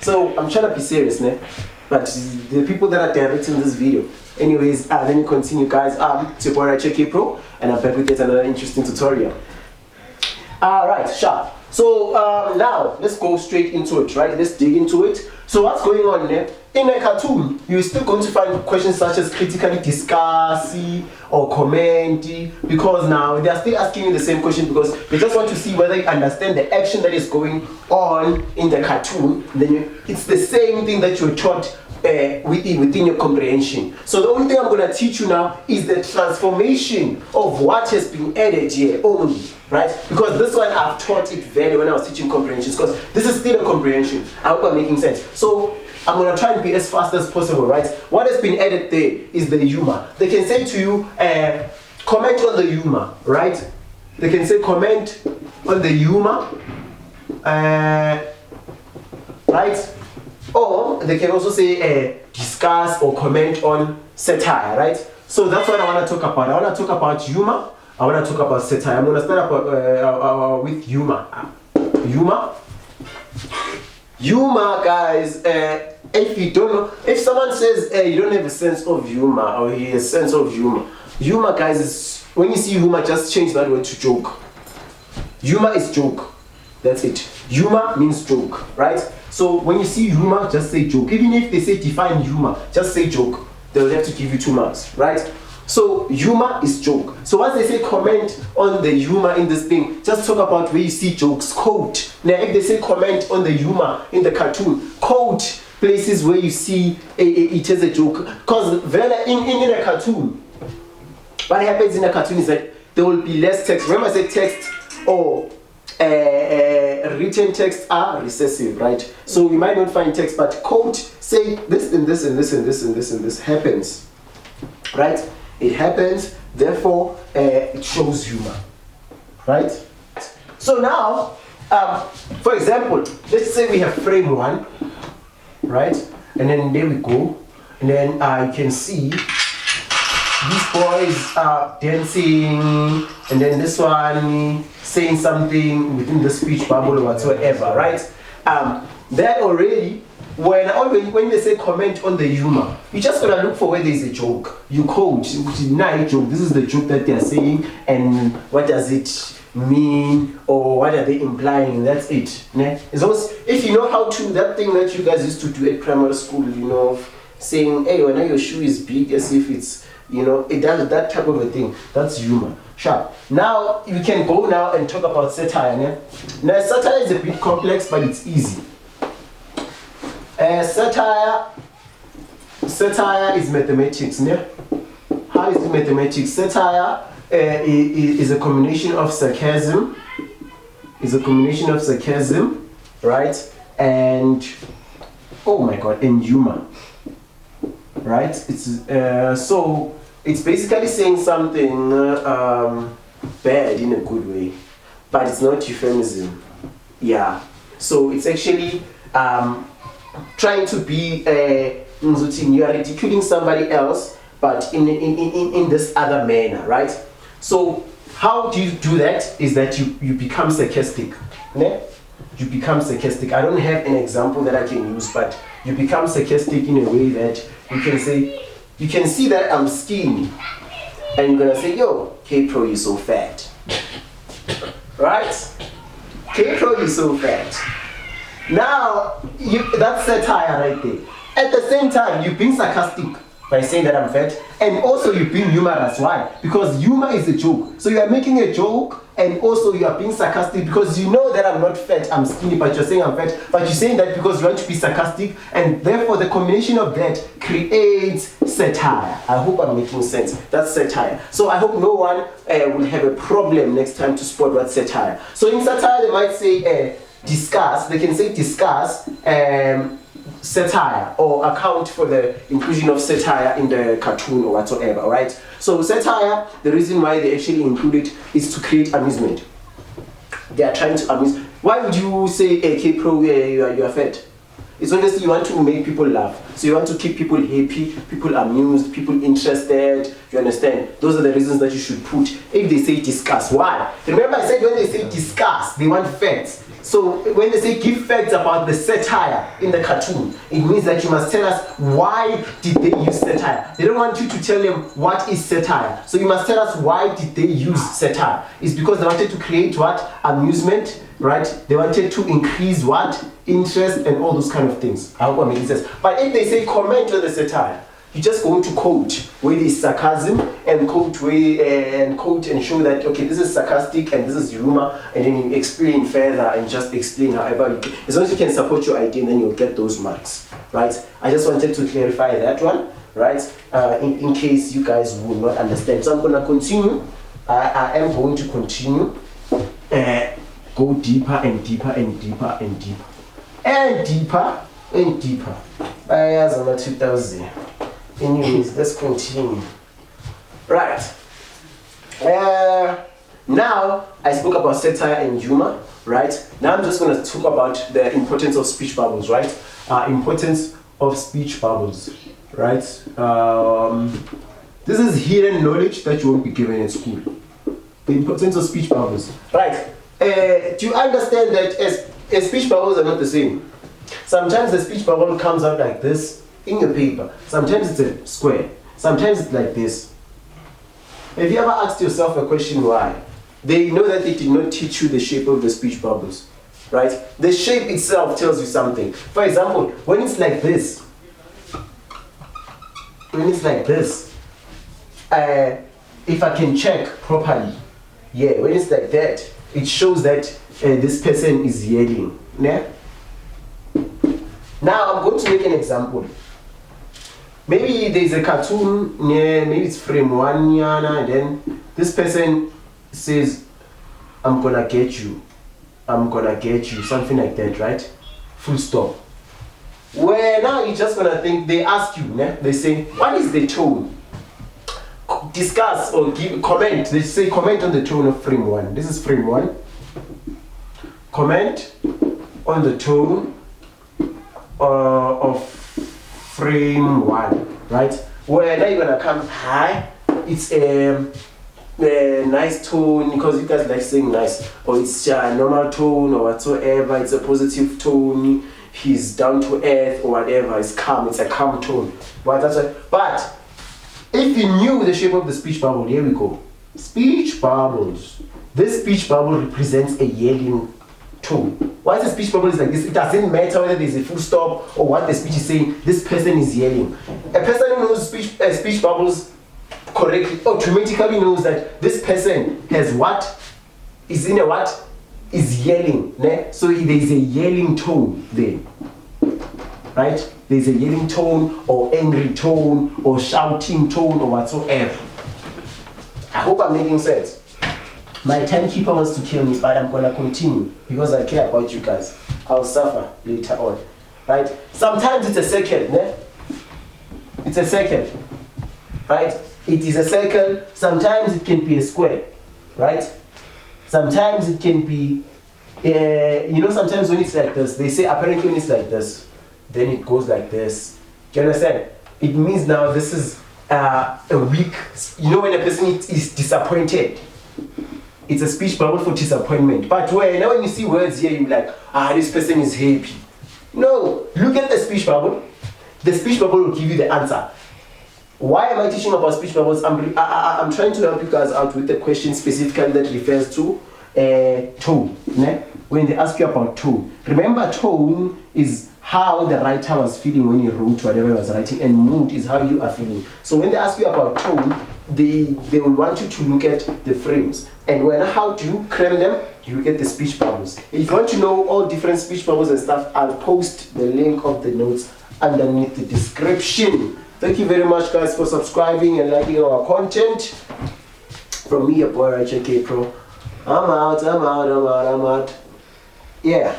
So I'm trying to be serious, ne? But the people that are directing this video. Anyways, let me continue, guys. It's your boy Pt.2 Pro, and I'm back with yet another interesting tutorial. Alright, sharp. So now let's go straight into it, right? Let's dig into it. So what's going on there? In a cartoon, you're still going to find questions such as critically discuss or comment, because now they are still asking you the same question because they just want to see whether you understand the action that is going on in the cartoon. Then it's the same thing that you're taught within your comprehension. So the only thing I'm going to teach you now is the transformation of what has been added here only, right? Because this one I've taught it very when I was teaching comprehension, because this is still a comprehension. I hope I'm making sense. So I'm going to try and be as fast as possible, right? What has been added there is the humor. They can say to you, comment on the humor, right? They can say comment on the humor, right? Or they can also say discuss or comment on satire, right? So that's what I want to talk about. I want to talk about humor. I want to talk about satire. I'm going to start up with humor. Humor, guys. If you don't know, if someone says you don't have a sense of humor or he has a sense of humor, humor, guys, is when you see humor, just change that word to joke. Humor is joke. That's it. Humor means joke, right? So when you see humor, just say joke. Even if they say define humor, just say joke. They'll have to give you 2 marks, right? So humor is joke. So once they say comment on the humor in this thing, just talk about where you see jokes. Quote. Now if they say comment on the humor in the cartoon, quote places where you see it as a joke. Because in a cartoon, what happens in a cartoon is that there will be less text. Remember I said text or written texts are recessive, right? So you might not find text, but quote, say this and this and this and this and this and this happens, right? It happens, therefore it shows humor, right? So now, for example, let's say we have frame 1, right? And then there we go, and then you can see these boys are dancing, and then this one saying something within the speech bubble or whatsoever, right? That already, when they say comment on the humor, you just gotta look for where there's a joke. You quote, which is not a joke. This is the joke that they're saying, and what does it mean, or what are they implying? That's it. Ne? It's almost, if you know how to, that thing that you guys used to do at primary school, you know, saying, hey, when your shoe is big, as if it's, you know, it does that type of a thing. That's humor. Sharp. Now you can go now and talk about satire. Ne? Now satire is a bit complex, but it's easy. Satire is mathematics. Ne? How is it mathematics? Satire is a combination of sarcasm. Right? And oh my god, and humor. Right? It's so it's basically saying something bad in a good way, but it's not euphemism. Yeah. So it's actually trying to be you are ridiculing somebody else, but in this other manner, right? So how do you do that? Is that you become sarcastic. Ne? You become sarcastic. I don't have an example that I can use, but you become sarcastic in a way that you can say, you can see that I'm skinny, and you're gonna say, yo, K-Pro, you're so fat. Right? K-Pro, you're so fat. Now, that's satire right there. At the same time, you're being sarcastic by saying that I'm fat, and also you're being humorous. Why? Because humor is a joke. So you are making a joke, and also you are being sarcastic because you know that I'm not fat, I'm skinny, but you're saying I'm fat, but you're saying that because you want to be sarcastic, and therefore the combination of that creates satire. I hope I'm making sense. That's satire. So I hope no one will have a problem next time to spot what's satire. So in satire they might say discuss, they can say discuss satire or account for the inclusion of satire in the cartoon or whatsoever, right? So satire, the reason why they actually include it is to create amusement. They are trying to amuse. Why would you say, hey, K-Pro, you are fat? It's honestly you want to make people laugh. So you want to keep people happy, people amused, people interested. You understand? Those are the reasons that you should put. If they say discuss, why? Remember I said when they say discuss, they want facts. So when they say give facts about the satire in the cartoon, it means that you must tell us why did they use satire. They don't want you to tell them what is satire. So you must tell us why did they use satire. It's because they wanted to create what? Amusement, right? They wanted to increase what? Interest and all those kind of things. I hope I'm making sense. But if they say comment on the satire, you just go to quote where there's sarcasm and quote and show that okay, this is sarcastic and this is humor, and then you explain further and just explain however you can. As long as you can support your idea, then you'll get those marks, right? I just wanted to clarify that one, right? In case you guys will not understand. So I'm gonna continue. I am going to continue. Go deeper and deeper and deeper and deeper and deeper and deeper. As on 2000. Anyways, let's continue. Right. Now I spoke about satire and humor, right? Now I'm just going to talk about the importance of speech bubbles, right? Importance of speech bubbles, right? This is hidden knowledge that you won't be given in school. The importance of speech bubbles, right? Do you understand that as speech bubbles are not the same? Sometimes the speech bubble comes out like this in your paper. Sometimes it's a square. Sometimes it's like this. Have you ever asked yourself a question why? They know that they did not teach you the shape of the speech bubbles, right? The shape itself tells you something. For example, when it's like this, if I can check properly, yeah, when it's like that, it shows that this person is yelling. Yeah? Now I'm going to make an example. Maybe there's a cartoon, yeah, maybe it's frame 1, and then this person says, I'm gonna get you, something like that, right? Full stop. Where now you're just gonna think, they ask you, yeah? They say, what is the tone? Discuss or comment. They say comment on the tone of frame 1. This is frame 1. Comment on the tone of frame 1, right? Where now you're gonna come high. It's a nice tone because you guys like saying nice, or it's a normal tone or whatsoever. It's a positive tone. He's down to earth or whatever. It's calm. It's a calm tone. But if you knew the shape of the speech bubble, here we go. Speech bubbles. This speech bubble represents a yelling tone. Why the speech bubble is like this? It doesn't matter whether there's a full stop or what the speech is saying. This person is yelling. A person who knows speech bubbles correctly automatically knows that this person has what? Is in a what? Is yelling. Ne? So there's a yelling tone there. Right? There's a yelling tone or angry tone or shouting tone or whatsoever. I hope I'm making sense. My timekeeper wants to kill me, but I'm gonna continue because I care about you guys. I'll suffer later on, right? Sometimes it's a circle, ne? It's a circle, right? It is a circle. Sometimes it can be a square, right? Sometimes it can be, sometimes when it's like this, they say apparently when it's like this, then it goes like this. Do you understand? It means now this is a weak, when a person is disappointed. It's a speech bubble for disappointment. But now when you see words here, you're like, this person is happy. No, look at the speech bubble. The speech bubble will give you the answer. Why am I teaching about speech bubbles? I'm trying to help you guys out with the question specifically that refers to tone. Ne? When they ask you about tone. Remember, tone is how the writer was feeling when he wrote whatever he was writing, and mood is how you are feeling. So when they ask you about tone, they will want you to look at the frames. And how do you cram them? You look at the speech bubbles. If you want to know all different speech bubbles and stuff, I'll post the link of the notes underneath the description. Thank you very much, guys, for subscribing and liking our content. From me, your boy, JK Pro. I'm out. Yeah.